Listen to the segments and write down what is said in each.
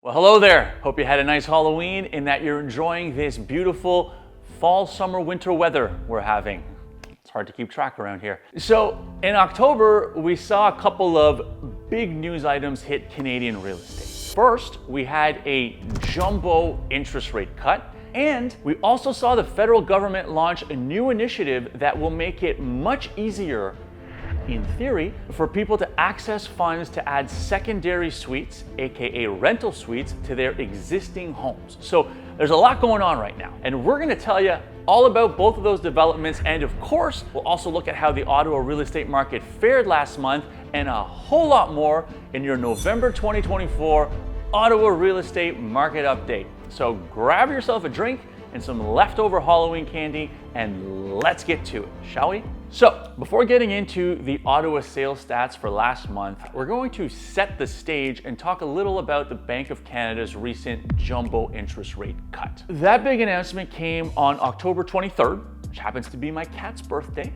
Well, hello there. Hope you had a nice Halloween and that you're enjoying this beautiful fall, summer, winter weather we're having. It's hard to keep track around here. So in October, we saw a couple of big news items hit Canadian real estate. First, we had a jumbo interest rate cut, and we also saw the federal government launch a new initiative that will make it much easier, in theory, for people to access funds to add secondary suites, aka rental suites, to their existing homes. So there's a lot going on right now, and we're going to tell you all about both of those developments, and of course, we'll also look at how the Ottawa real estate market fared last month and a whole lot more in your November 2024 Ottawa real estate market update. So grab yourself a drink and some leftover Halloween candy and let's get to it, shall we? So before getting into the Ottawa sales stats for last month, we're going to set the stage and talk a little about the Bank of Canada's recent jumbo interest rate cut. That big announcement came on October 23rd, which happens to be my cat's birthday,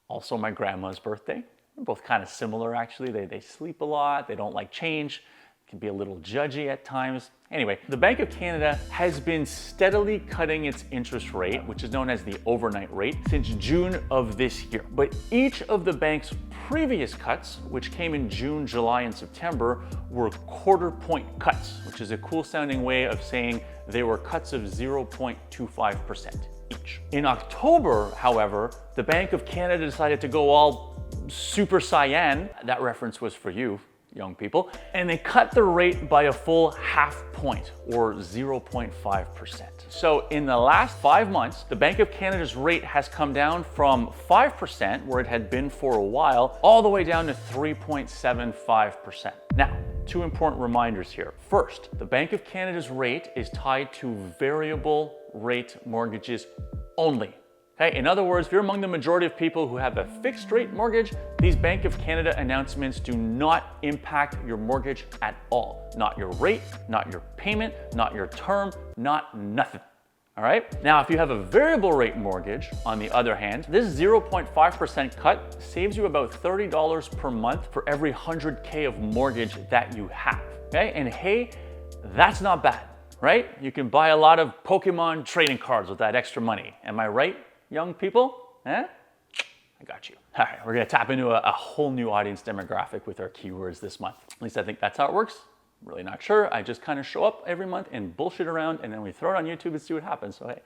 also my grandma's birthday. They're both kind of similar actually. They sleep a lot, they don't like change, can be a little judgy at times. Anyway, the Bank of Canada has been steadily cutting its interest rate, which is known as the overnight rate, since June of this year. But each of the bank's previous cuts, which came in June, July, and September, were quarter point cuts, which is a cool sounding way of saying they were cuts of 0.25% each. In October, however, the Bank of Canada decided to go all super cyan. That reference was for you, young people, and they cut the rate by a full half point, or 0.5%. So in the last 5 months, the Bank of Canada's rate has come down from 5%, where it had been for a while, all the way down to 3.75%. Now, two important reminders here. First, the Bank of Canada's rate is tied to variable rate mortgages only. Okay, in other words, if you're among the majority of people who have a fixed rate mortgage, these Bank of Canada announcements do not impact your mortgage at all. Not your rate, not your payment, not your term, not nothing. All right? Now, if you have a variable rate mortgage, on the other hand, this 0.5% cut saves you about $30 per month for every 100K of mortgage that you have. Okay, and hey, that's not bad, right? You can buy a lot of Pokemon trading cards with that extra money. Am I right? Young people, I got you. All right, we're gonna tap into a whole new audience demographic with our keywords this month. At least I think that's how it works. I'm really not sure. I just kind of show up every month and bullshit around, and then we throw it on YouTube and see what happens, so hey.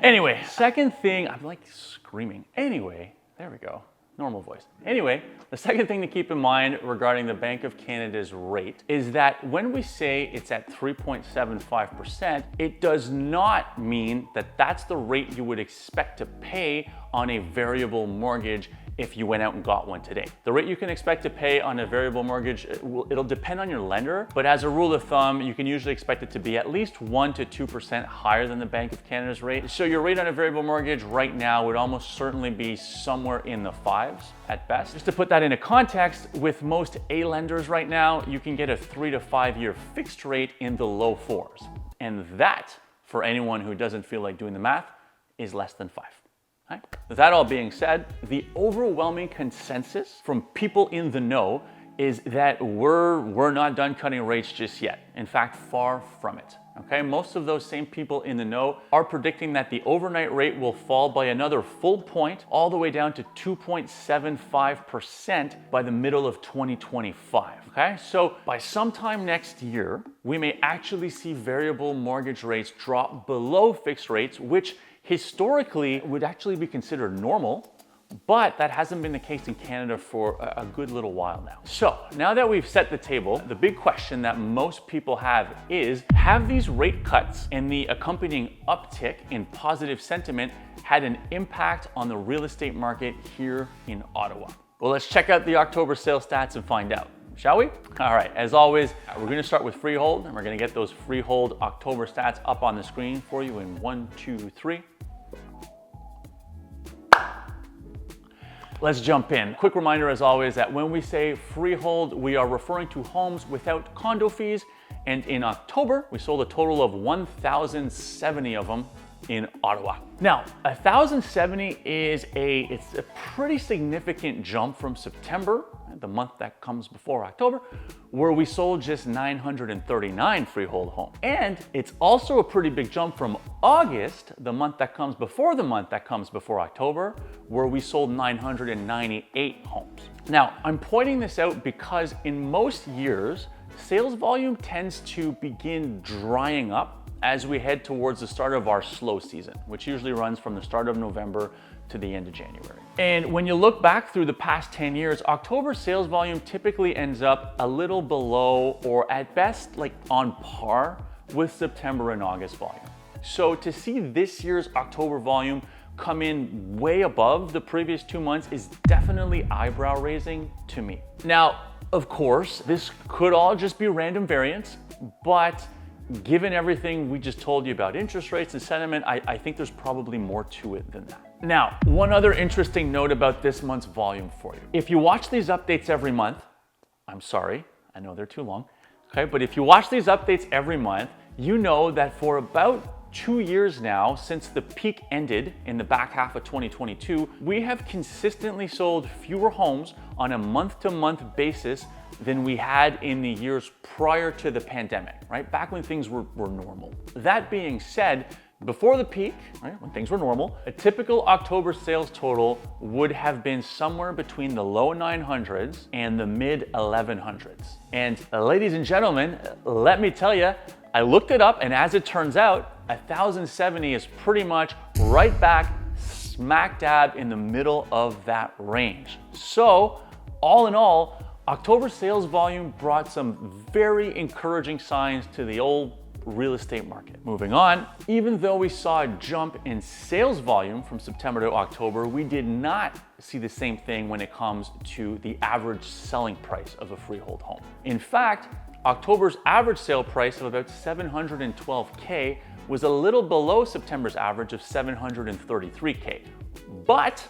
Anyway, second thing, I'm like screaming. Anyway, there we go. Normal voice. Anyway, the second thing to keep in mind regarding the Bank of Canada's rate is that when we say it's at 3.75%, it does not mean that that's the rate you would expect to pay on a variable mortgage if you went out and got one today. The rate you can expect to pay on a variable mortgage, it'll depend on your lender, but as a rule of thumb, you can usually expect it to be at least 1 to 2% higher than the Bank of Canada's rate. So your rate on a variable mortgage right now would almost certainly be somewhere in the 5s at best. Just to put that into context, with most A lenders right now, you can get a 3 to 5 year fixed rate in the low 4s. And that, for anyone who doesn't feel like doing the math, is less than 5. Right. With that all being said, the overwhelming consensus from people in the know is that we're not done cutting rates just yet. In fact, far from it. Okay, most of those same people in the know are predicting that the overnight rate will fall by another full point, all the way down to 2.75% by the middle of 2025. Okay, so by sometime next year, we may actually see variable mortgage rates drop below fixed rates, which historically would actually be considered normal, but that hasn't been the case in Canada for a good little while now. So now that we've set the table, the big question that most people have is, have these rate cuts and the accompanying uptick in positive sentiment had an impact on the real estate market here in Ottawa? Well, let's check out the October sales stats and find out. Shall we? All right, as always, we're gonna start with Freehold, and we're gonna get those Freehold October stats up on the screen for you in 1, 2, 3. Let's jump in. Quick reminder, as always, that when we say freehold, we are referring to homes without condo fees. And in October, we sold a total of 1,070 of them in Ottawa. Now, 1,070 is it's a pretty significant jump from September. the month that comes before October, where we sold just 939 freehold homes. And it's also a pretty big jump from August, the month that comes before October, where we sold 998 homes. Now, I'm pointing this out because in most years, sales volume tends to begin drying up as we head towards the start of our slow season, which usually runs from the start of November to the end of January. And when you look back through the past 10 years, October sales volume typically ends up a little below or at best like on par with September and August volume. So to see this year's October volume come in way above the previous 2 months is definitely eyebrow raising to me. Now, of course, this could all just be random variance, but given everything we just told you about interest rates and sentiment, I think there's probably more to it than that. Now, one other interesting note about this month's volume for you. If you watch these updates every month, I'm sorry, I know they're too long, okay? But if you watch these updates every month, you know that for about 2 years now, since the peak ended in the back half of 2022, we have consistently sold fewer homes on a month-to-month basis than we had in the years prior to the pandemic, right? Back when things were normal. That being said, before the peak, right, when things were normal, a typical October sales total would have been somewhere between the low 900s and the mid 1100s. And ladies and gentlemen, let me tell you, I looked it up, and as it turns out, 1,070 is pretty much right back smack dab in the middle of that range. So, all in all, October sales volume brought some very encouraging signs to the old real estate market. Moving on, even though we saw a jump in sales volume from September to October, we did not see the same thing when it comes to the average selling price of a freehold home. In fact, October's average sale price of about $712K was a little below September's average of $733K. But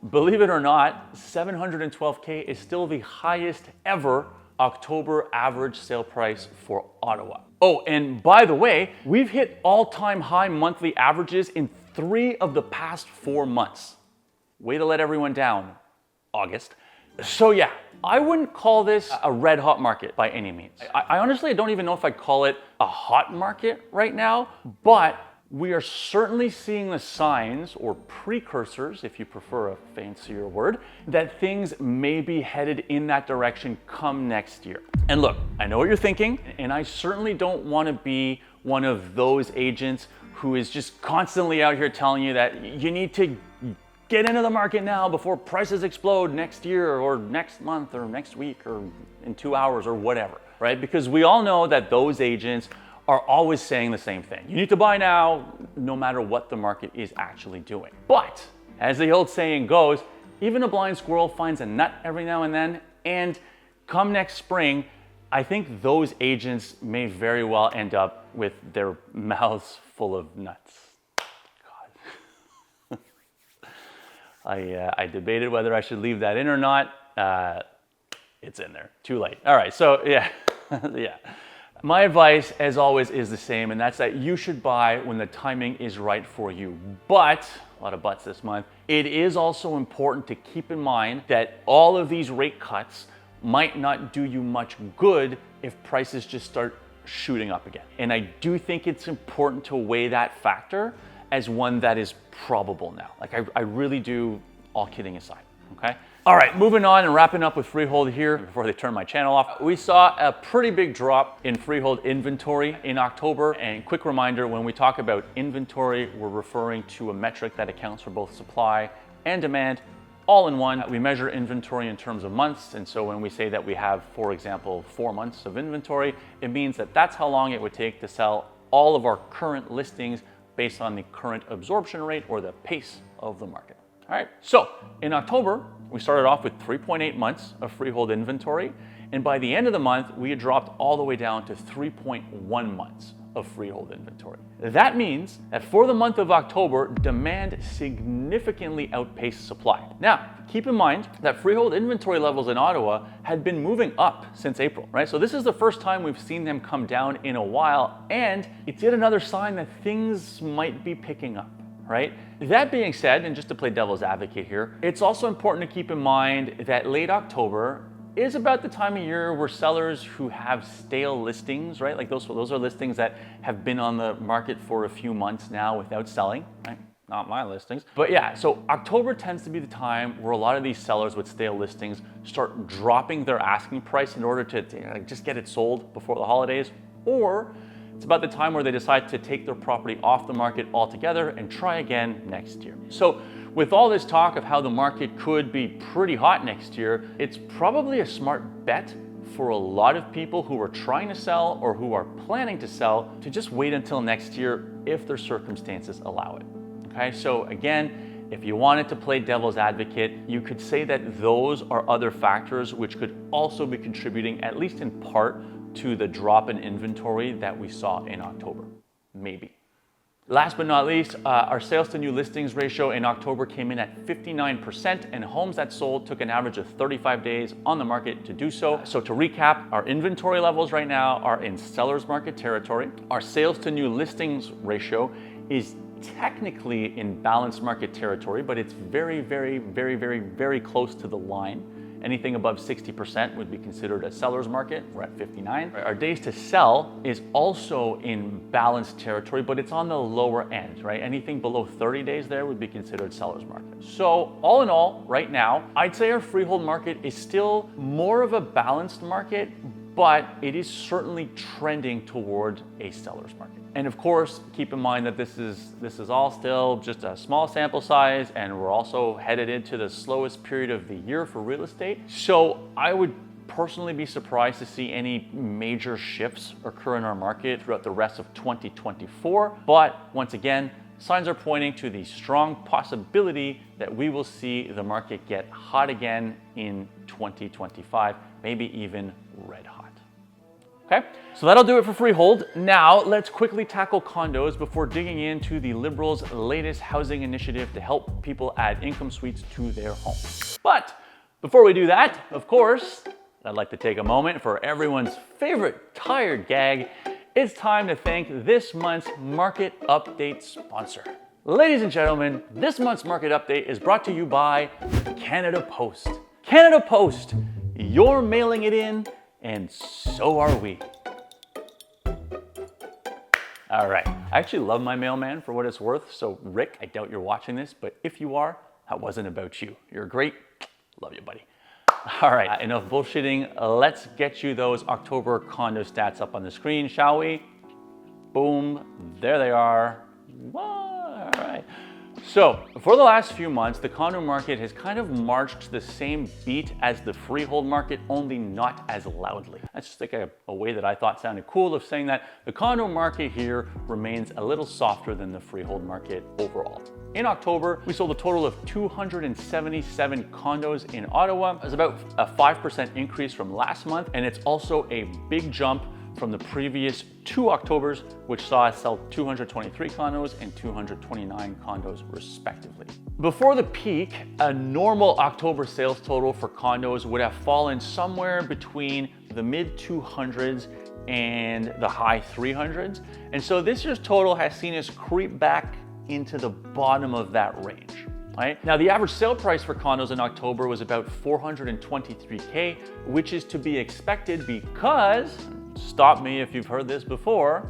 believe it or not, $712K is still the highest ever October average sale price for Ottawa. Oh, and by the way, we've hit all-time high monthly averages in 3 of the past 4 months. Way to let everyone down, August. So yeah, I wouldn't call this a red hot market by any means. I honestly don't even know if I'd call it a hot market right now, but we are certainly seeing the signs or precursors, if you prefer a fancier word, that things may be headed in that direction come next year. And look, I know what you're thinking, and I certainly don't want to be one of those agents who is just constantly out here telling you that you need to get into the market now before prices explode next year or next month or next week or in 2 hours or whatever, right? Because we all know that those agents are always saying the same thing. You need to buy now, no matter what the market is actually doing. But as the old saying goes, even a blind squirrel finds a nut every now and then, and come next spring, I think those agents may very well end up with their mouths full of nuts. God. I debated whether I should leave that in or not. It's in there, too late. All right, so yeah, yeah. My advice, as always, is the same, and that's that you should buy when the timing is right for you. But, a lot of buts this month, it is also important to keep in mind that all of these rate cuts might not do you much good if prices just start shooting up again. And I do think it's important to weigh that factor as one that is probable now. Like, I really do, all kidding aside, okay? All right, moving on and wrapping up with Freehold here before they turn my channel off. We saw a pretty big drop in Freehold inventory in October. And quick reminder, when we talk about inventory, we're referring to a metric that accounts for both supply and demand all in one. We measure inventory in terms of months. And so when we say that we have, for example, 4 months of inventory, it means that that's how long it would take to sell all of our current listings based on the current absorption rate or the pace of the market. All right, so in October, we started off with 3.8 months of freehold inventory, and by the end of the month, we had dropped all the way down to 3.1 months of freehold inventory. That means that for the month of October, demand significantly outpaced supply. Now, keep in mind that freehold inventory levels in Ottawa had been moving up since April, right? So this is the first time we've seen them come down in a while, and it's yet another sign that things might be picking up. right? That being said, and just to play devil's advocate here, it's also important to keep in mind that late October is about the time of year where sellers who have stale listings, right? Like those are listings that have been on the market for a few months now without selling, right? Not my listings. But yeah, so October tends to be the time where a lot of these sellers with stale listings start dropping their asking price in order to just get it sold before the holidays, or it's about the time where they decide to take their property off the market altogether and try again next year. So with all this talk of how the market could be pretty hot next year, it's probably a smart bet for a lot of people who are trying to sell or who are planning to sell to just wait until next year if their circumstances allow it. Okay, so again, if you wanted to play devil's advocate, you could say that those are other factors which could also be contributing, at least in part, to the drop in inventory that we saw in October, maybe. Last but not least, our sales to new listings ratio in October came in at 59%, and homes that sold took an average of 35 days on the market to do so. So to recap, our inventory levels right now are in seller's market territory. Our sales to new listings ratio is technically in balanced market territory, but it's very, very, very, very, very close to the line. Anything above 60% would be considered a seller's market. We're at 59. Our days to sell is also in balanced territory, but it's on the lower end, right? Anything below 30 days there would be considered seller's market. So all in all, right now, I'd say our freehold market is still more of a balanced market, but it is certainly trending toward a seller's market. And of course, keep in mind that this is all still just a small sample size, and we're also headed into the slowest period of the year for real estate. So I would personally be surprised to see any major shifts occur in our market throughout the rest of 2024. But once again, signs are pointing to the strong possibility that we will see the market get hot again in 2025, maybe even red hot. Okay, so that'll do it for freehold. Now let's quickly tackle condos before digging into the Liberals' latest housing initiative to help people add income suites to their homes. But before we do that, of course, I'd like to take a moment for everyone's favorite tired gag. It's time to thank this month's Market Update sponsor. Ladies and gentlemen, this month's Market Update is brought to you by Canada Post. Canada Post, you're mailing it in, and so are we. All right, I actually love my mailman for what it's worth. So Rick, I doubt you're watching this, but if you are, that wasn't about you. You're great. Love you, buddy. All right, enough bullshitting. Let's get you those October condo stats up on the screen, shall we? Boom, there they are. All right. So for the last few months, the condo market has kind of marched to the same beat as the freehold market, only not as loudly. That's just like a way that I thought sounded cool of saying that the condo market here remains a little softer than the freehold market overall. In October, we sold a total of 277 condos in Ottawa. It was about a 5% increase from last month, and it's also a big jump from the previous 2 Octobers, which saw us sell 223 condos and 229 condos respectively. Before the peak, a normal October sales total for condos would have fallen somewhere between the mid 200s and the high 300s. And so this year's total has seen us creep back into the bottom of that range. Right? Now, the average sale price for condos in October was about $423K, which is to be expected because, stop me if you've heard this before,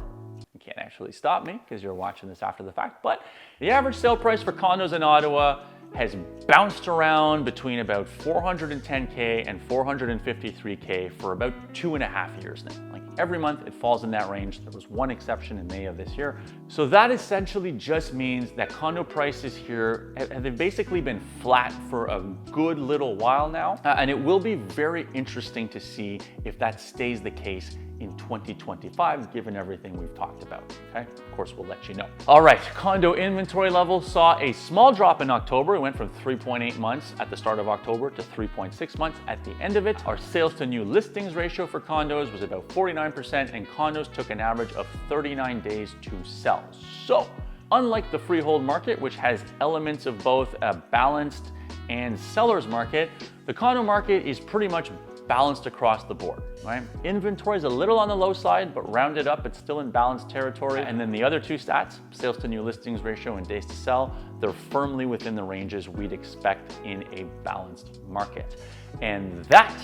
you can't actually stop me because you're watching this after the fact, but the average sale price for condos in Ottawa has bounced around between about $410K and $453K for about 2.5 years now. Like every month it falls in that range. There was one exception in May of this year. So that essentially just means that condo prices here have basically been flat for a good little while now. And it will be very interesting to see if that stays the case in 2025, given everything we've talked about, okay? Of course, we'll let you know. All right, condo inventory levels saw a small drop in October. It went from 3.8 months at the start of October to 3.6 months at the end of it. Our sales to new listings ratio for condos was about 49%, and condos took an average of 39 days to sell. So, unlike the freehold market, which has elements of both a balanced and seller's market, the condo market is pretty much balanced across the board, right? Inventory is a little on the low side, but rounded up, it's still in balanced territory. And then the other two stats, sales to new listings ratio and days to sell, they're firmly within the ranges we'd expect in a balanced market. And that,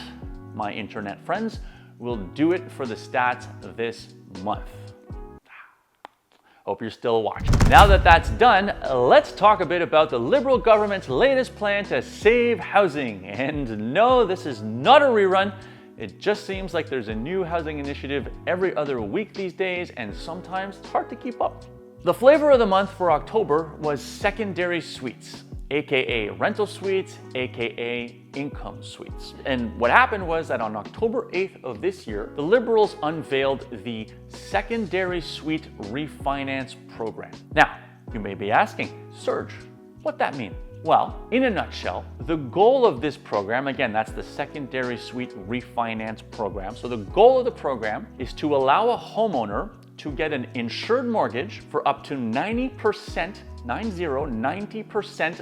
my internet friends, will do it for the stats this month. Hope you're still watching. Now that that's done, let's talk a bit about the Liberal government's latest plan to save housing. And no, this is not a rerun. It just seems like there's a new housing initiative every other week these days, and sometimes it's hard to keep up. The flavor of the month for October was secondary suites, aka rental suites, aka income suites. And what happened was that on October 8th of this year, the Liberals unveiled the secondary suite refinance program. Now, you may be asking, Serge, what'd that mean? Well, in a nutshell, the goal of this program, again, that's the secondary suite refinance program. So the goal of the program is to allow a homeowner to get an insured mortgage for up to 90%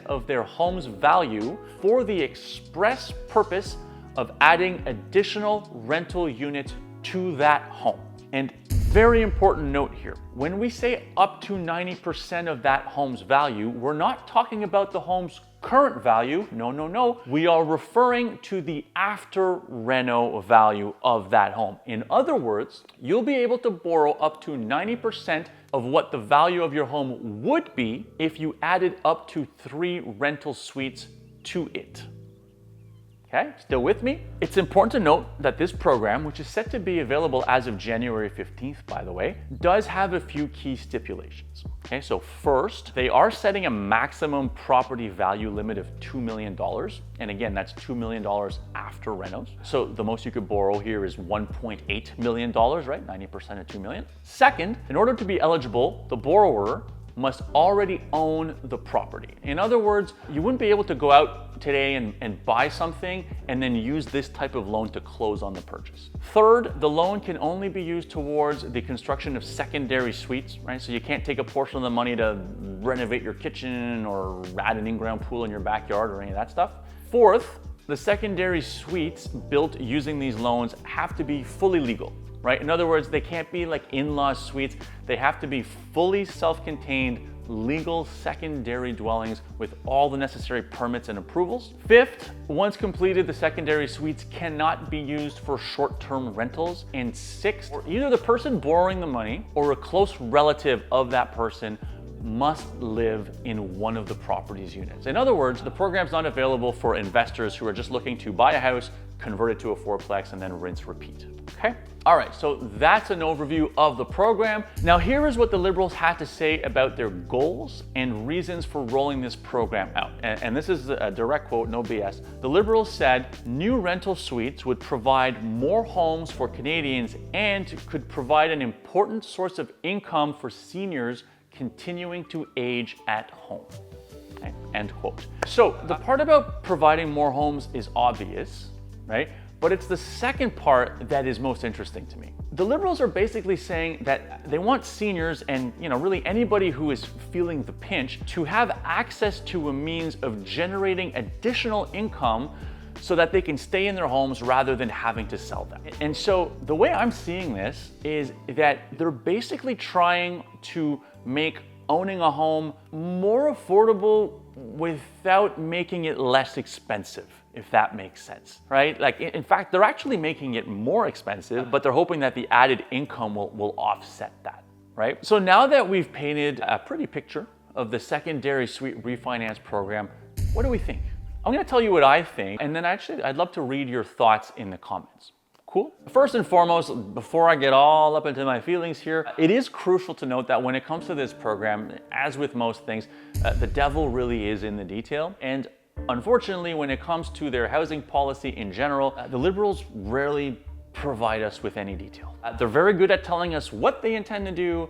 of their home's value for the express purpose of adding additional rental units to that home. And very important note here, when we say up to 90% of that home's value, we're not talking about the home's current value. No. We are referring to the after reno value of that home. In other words, you'll be able to borrow up to 90% of what the value of your home would be if you added up to 3 rental suites to it. Okay, still with me? It's important to note that this program, which is set to be available as of January 15th, by the way, does have a few key stipulations. Okay, so first, they are setting a maximum property value limit of $2 million. And again, that's $2 million after renos. So the most you could borrow here is $1.8 million, right? 90% of $2 million. Second, in order to be eligible, the borrower must already own the property. In other words, you wouldn't be able to go out today and buy something and then use this type of loan to close on the purchase. Third, the loan can only be used towards the construction of secondary suites, right? So you can't take a portion of the money to renovate your kitchen or add an in-ground pool in your backyard or any of that stuff. Fourth, the secondary suites built using these loans have to be fully legal. Right? In other words, they can't be like in-law suites. They have to be fully self-contained, legal secondary dwellings with all the necessary permits and approvals. Fifth, once completed, the secondary suites cannot be used for short-term rentals. And sixth, either the person borrowing the money or a close relative of that person must live in one of the property's units. In other words, the program's not available for investors who are just looking to buy a house, convert it to a fourplex, and then rinse, repeat. Okay? All right, so that's an overview of the program. Now here is what the Liberals had to say about their goals and reasons for rolling this program out. And this is a direct quote, no BS. The Liberals said new rental suites would provide more homes for Canadians and could provide an important source of income for seniors continuing to age at home. Okay, end quote. So the part about providing more homes is obvious, right? But it's the second part that is most interesting to me. The Liberals are basically saying that they want seniors and really anybody who is feeling the pinch to have access to a means of generating additional income so that they can stay in their homes rather than having to sell them. And so the way I'm seeing this is that they're basically trying to make owning a home more affordable without making it less expensive, if that makes sense, right? Like, in fact, they're actually making it more expensive, but they're hoping that the added income will offset that, right? So now that we've painted a pretty picture of the secondary suite refinance program, what do we think? I'm gonna tell you what I think, and then I'd love to read your thoughts in the comments. Cool? First and foremost, before I get all up into my feelings here, it is crucial to note that when it comes to this program, as with most things, the devil really is in the detail. And unfortunately, when it comes to their housing policy in general, the Liberals rarely provide us with any detail. They're very good at telling us what they intend to do,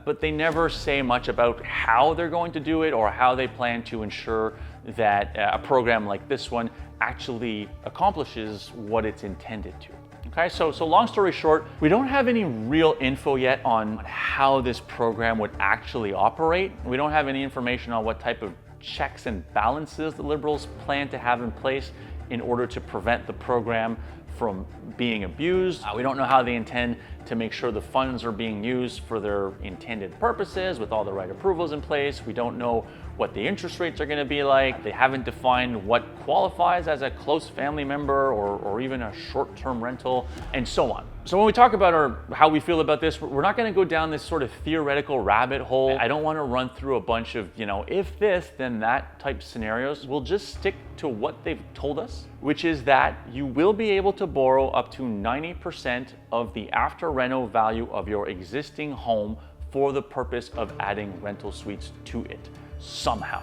but they never say much about how they're going to do it or how they plan to ensure that a program like this one actually accomplishes what it's intended to. Okay, so long story short, we don't have any real info yet on how this program would actually operate. We don't have any information on what type of checks and balances the Liberals plan to have in place in order to prevent the program from being abused. We don't know how they intend to make sure the funds are being used for their intended purposes with all the right approvals in place. We don't know what the interest rates are going to be like. They haven't defined what qualifies as a close family member or even a short-term rental, and so on. So when we talk about how we feel about this, we're not going to go down this sort of theoretical rabbit hole. I don't want to run through a bunch of, if this, then that type scenarios. We'll just stick to what they've told us, which is that you will be able to borrow up to 90% of the after reno value of your existing home for the purpose of adding rental suites to it somehow.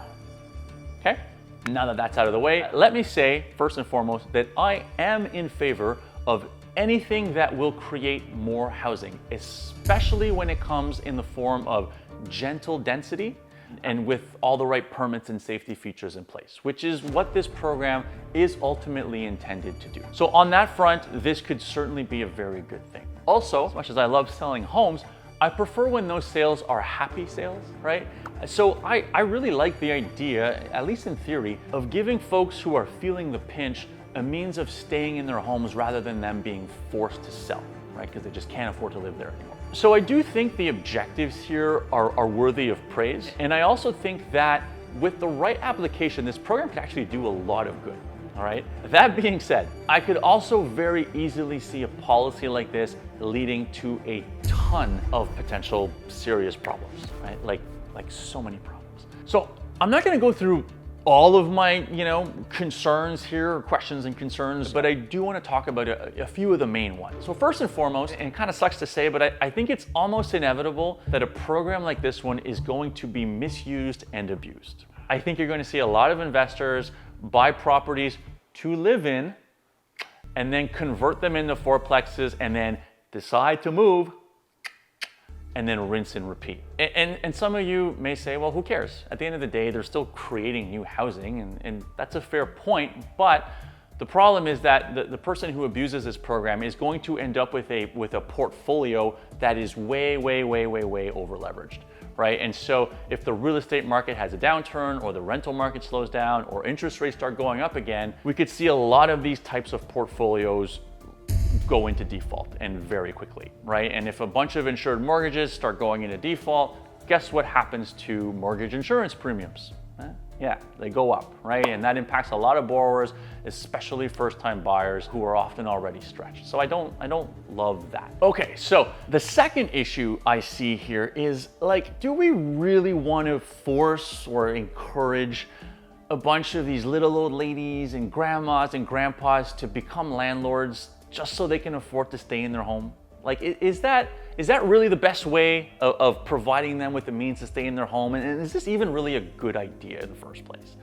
Okay? Now that that's out of the way, let me say first and foremost that I am in favor of anything that will create more housing, especially when it comes in the form of gentle density and with all the right permits and safety features in place, which is what this program is ultimately intended to do. So on that front, this could certainly be a very good thing. Also, as much as I love selling homes, I prefer when those sales are happy sales, right? So I really like the idea, at least in theory, of giving folks who are feeling the pinch a means of staying in their homes rather than them being forced to sell, right? Because they just can't afford to live there anymore. So I do think the objectives here are worthy of praise. And I also think that with the right application, this program could actually do a lot of good. All right. That being said, I could also very easily see a policy like this leading to a ton of potential serious problems, right? Like so many problems. So I'm not going to go through all of my, concerns here, or questions and concerns, but I do want to talk about a few of the main ones. So first and foremost, and it kind of sucks to say, but I think it's almost inevitable that a program like this one is going to be misused and abused. I think you're going to see a lot of investors buy properties to live in and then convert them into fourplexes and then decide to move and then rinse and repeat. And some of you may say, well, who cares? At the end of the day, they're still creating new housing, and that's a fair point, but the problem is that the person who abuses this program is going to end up with a portfolio that is way over leveraged, right? And so if the real estate market has a downturn or the rental market slows down or interest rates start going up again, we could see a lot of these types of portfolios go into default, and very quickly, right? And if a bunch of insured mortgages start going into default, guess what happens to mortgage insurance premiums? Yeah, they go up, right? And that impacts a lot of borrowers, especially first-time buyers who are often already stretched. So I don't love that. Okay, so the second issue I see here is, do we really want to force or encourage a bunch of these little old ladies and grandmas and grandpas to become landlords just so they can afford to stay in their home? Is that really the best way of providing them with the means to stay in their home? And is this even really a good idea in the first place,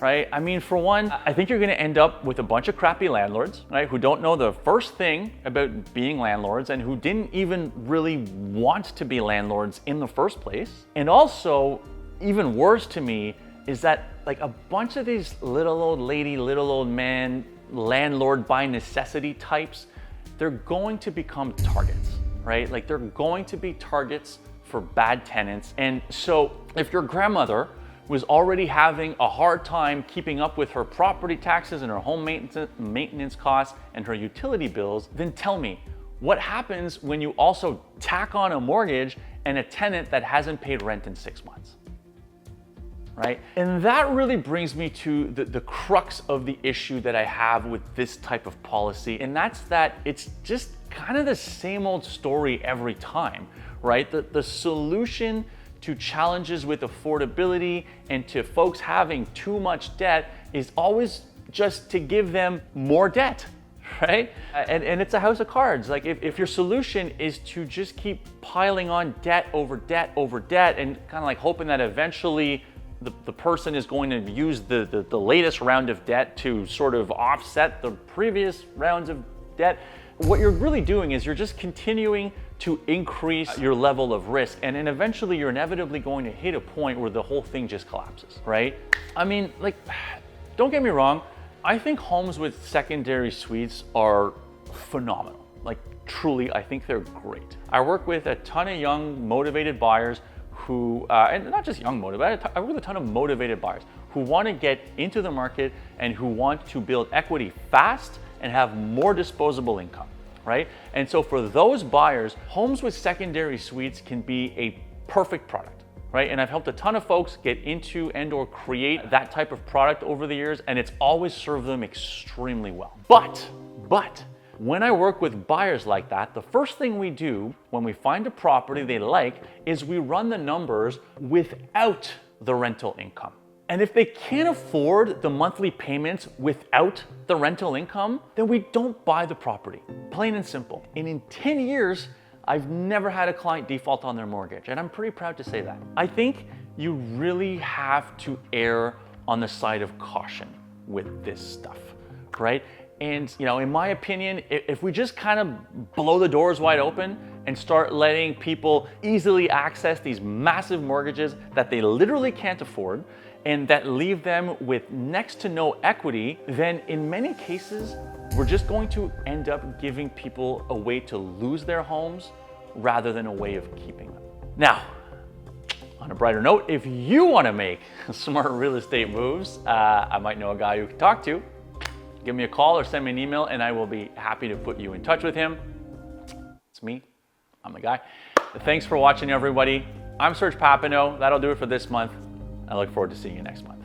right? I mean, for one, I think you're gonna end up with a bunch of crappy landlords, right? Who don't know the first thing about being landlords and who didn't even really want to be landlords in the first place. And also, even worse to me, is that a bunch of these little old lady, little old man, landlord by necessity types, they're going to become targets, right? They're going to be targets for bad tenants. And so if your grandmother was already having a hard time keeping up with her property taxes and her home maintenance costs and her utility bills, then tell me, what happens when you also tack on a mortgage and a tenant that hasn't paid rent in 6 months? Right? And that really brings me to the crux of the issue that I have with this type of policy. And that's that it's just kind of the same old story every time, right? The solution to challenges with affordability and to folks having too much debt is always just to give them more debt, right? And it's a house of cards. If your solution is to just keep piling on debt over debt over debt and kind of hoping that eventually the person is going to use the latest round of debt to sort of offset the previous rounds of debt, what you're really doing is you're just continuing to increase your level of risk, and then eventually you're inevitably going to hit a point where the whole thing just collapses, right? I mean, don't get me wrong, I think homes with secondary suites are phenomenal. Truly, I think they're great. I work with a ton of young, motivated buyers who, and not just young motivated, I work with a ton of motivated buyers who want to get into the market and who want to build equity fast and have more disposable income, right? And so for those buyers, homes with secondary suites can be a perfect product, right? And I've helped a ton of folks get into and or create that type of product over the years, and it's always served them extremely well. But when I work with buyers like that, the first thing we do when we find a property they like is we run the numbers without the rental income. And if they can't afford the monthly payments without the rental income, then we don't buy the property, plain and simple. And in 10 years, I've never had a client default on their mortgage, and I'm pretty proud to say that. I think you really have to err on the side of caution with this stuff, right? And in my opinion, if we just kind of blow the doors wide open and start letting people easily access these massive mortgages that they literally can't afford and that leave them with next to no equity, then in many cases, we're just going to end up giving people a way to lose their homes rather than a way of keeping them. Now, on a brighter note, if you want to make smart real estate moves, I might know a guy you can talk to. Give me a call or send me an email and I will be happy to put you in touch with him. It's me, I'm the guy. Thanks for watching, everybody. I'm Serge Papineau. That'll do it for this month. I look forward to seeing you next month.